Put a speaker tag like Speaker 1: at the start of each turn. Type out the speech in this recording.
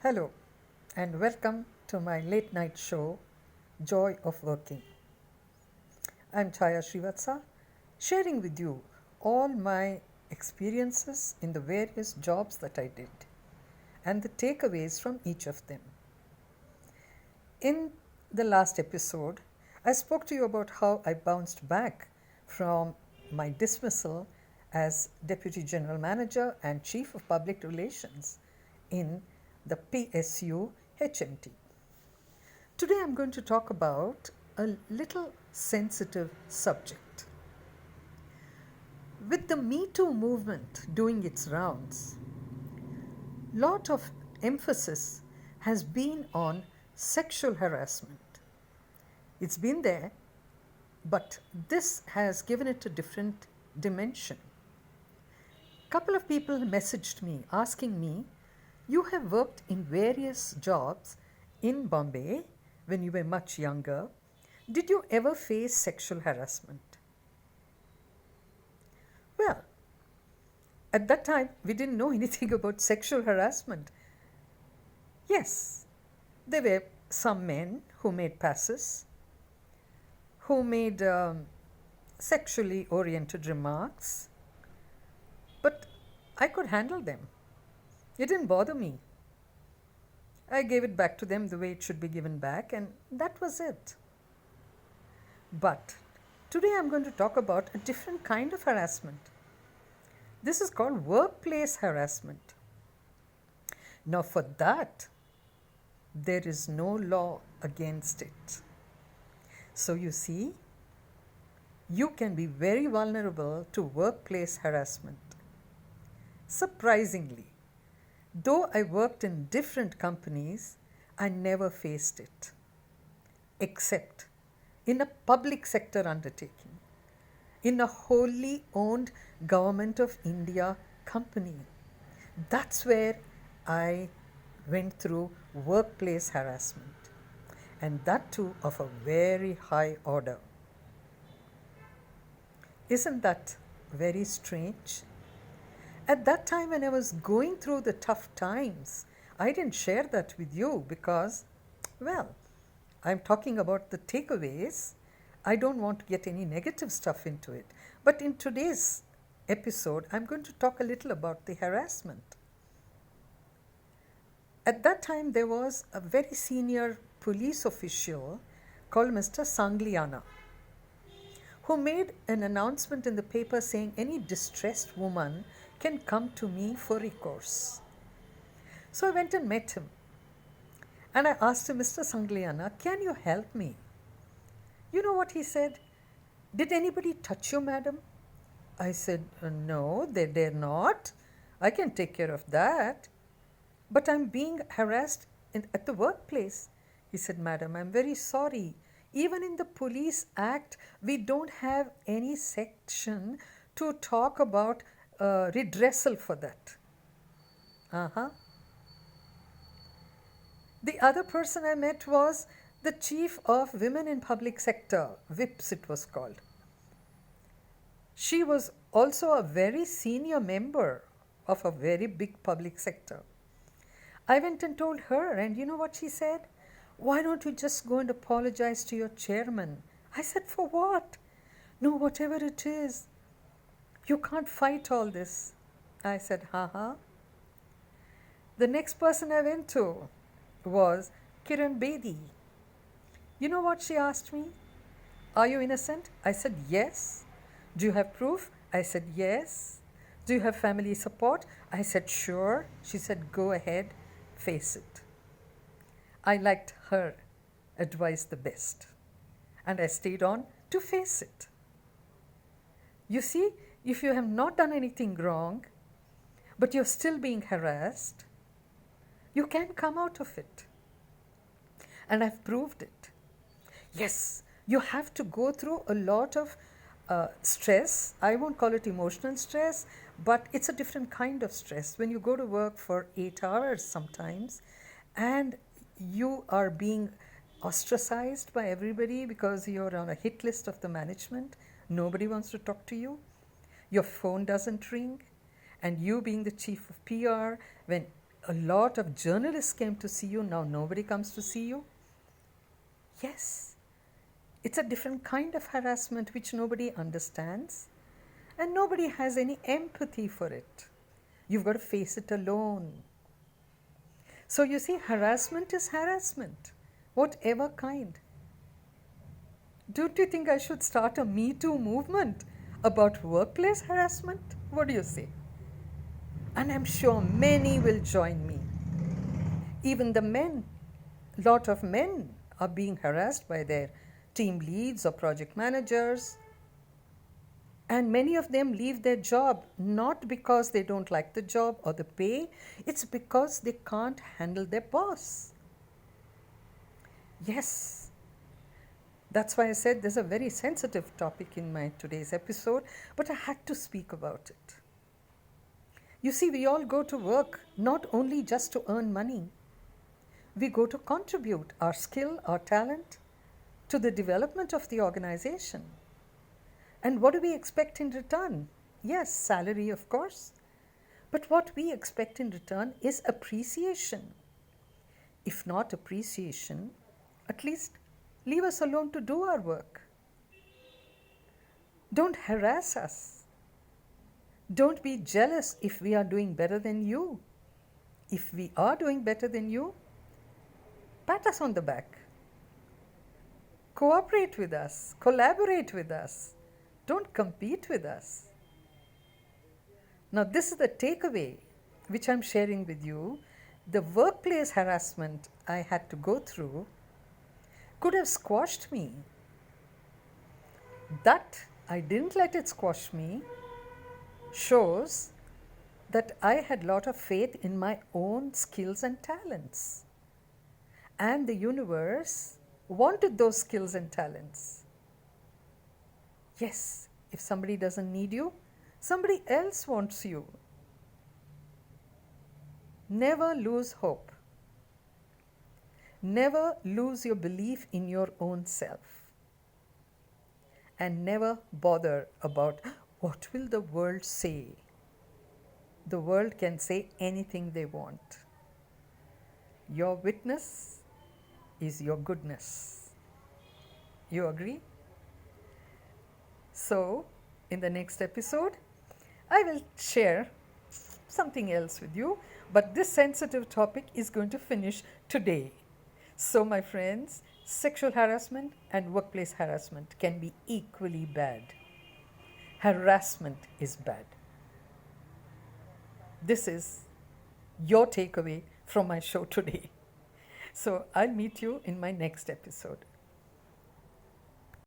Speaker 1: Hello, and welcome to my late night show, Joy of Working. I'm Chaya Srivatsa, sharing with you all my experiences in the various jobs that I did and the takeaways from each of them. In the last episode, I spoke to you about how I bounced back from my dismissal as Deputy General Manager and Chief of Public Relations in the PSU HMT. Today I'm going to talk about a little sensitive subject. With the Me Too movement doing its rounds, lot of emphasis has been on sexual harassment. It's been there, but this has given it a different dimension. Couple of people messaged me asking me, you have worked in various jobs in Bombay when you were much younger. Did you ever face sexual harassment? Well, at that time, we didn't know anything about sexual harassment. Yes, there were some men who made passes, who made sexually oriented remarks, but I could handle them. It didn't bother me. I gave it back to them the way it should be given back, and that was it. But today I'm going to talk about a different kind of harassment. This is called workplace harassment. Now, for that, there is no law against it. So, you see, you can be very vulnerable to workplace harassment. Surprisingly, though I worked in different companies, I never faced it, except in a public sector undertaking, in a wholly owned Government of India company. That's where I went through workplace harassment, and that too of a very high order. Isn't that very strange? At that time, when I was going through the tough times, I didn't share that with you because, well, I'm talking about the takeaways. I don't want to get any negative stuff into it. But in today's episode, I'm going to talk a little about the harassment. At that time, there was a very senior police official called Mr. Sangliana, who made an announcement in the paper saying any distressed woman can come to me for recourse. So I went and met him, and I asked him, Mr. Sangliana, can you help me? You know what he said? Did anybody touch you, madam? I said, no, they dare not. I can take care of that. But I'm being harassed at the workplace. He said, madam, I'm very sorry. Even in the Police Act, we don't have any section to talk about redressal for that. The other person I met was the Chief of Women in Public Sector, WIPS it was called. She was also a very senior member of a very big public sector. I went and told her, and you know what she said? Why don't you just go and apologize to your chairman? I said, for what? No, whatever it is. You can't fight all this. I said, haha. The next person I went to was Kiran Bedi. You know what she asked me? Are you innocent? I said, yes. Do you have proof? I said, yes. Do you have family support? I said, sure. She said, go ahead, face it. I liked her advice the best, and I stayed on to face it. You see, if you have not done anything wrong, but you're still being harassed, you can come out of it. And I've proved it. Yes, you have to go through a lot of stress. I won't call it emotional stress, but it's a different kind of stress. When you go to work for 8 hours sometimes, and you are being ostracized by everybody because you're on a hit list of the management, nobody wants to talk to you, your phone doesn't ring, and you being the chief of PR, when a lot of journalists came to see you, now nobody comes to see you. Yes, it's a different kind of harassment which nobody understands and nobody has any empathy for it. You've got to face it alone. So you see, harassment is harassment, whatever kind. Don't you think I should start a Me Too movement about workplace harassment? What do you say? And I'm sure many will join me. Even the men, lot of men are being harassed by their team leads or project managers. And many of them leave their job not because they don't like the job or the pay, it's because they can't handle their boss. Yes, that's why I said there's a very sensitive topic in my today's episode, but I had to speak about it. You see, we all go to work not only just to earn money. We go to contribute our skill, our talent to the development of the organization. And what do we expect in return? Yes, salary, of course. But what we expect in return is appreciation. If not appreciation, at least leave us alone to do our work. Don't harass us. Don't be jealous if we are doing better than you. If we are doing better than you, pat us on the back. Cooperate with us. Collaborate with us. Don't compete with us. Now, this is the takeaway which I'm sharing with you. The workplace harassment I had to go through could have squashed me. That I didn't let it squash me shows that I had a lot of faith in my own skills and talents. And the universe wanted those skills and talents. Yes, if somebody doesn't need you, somebody else wants you. Never lose hope. Never lose your belief in your own self. And never bother about what will the world say. The world can say anything they want. Your witness is your goodness. You agree? So, in the next episode, I will share something else with you, but this sensitive topic is going to finish today. So, my friends, sexual harassment and workplace harassment can be equally bad. Harassment is bad. This is your takeaway from my show today. So, I'll meet you in my next episode.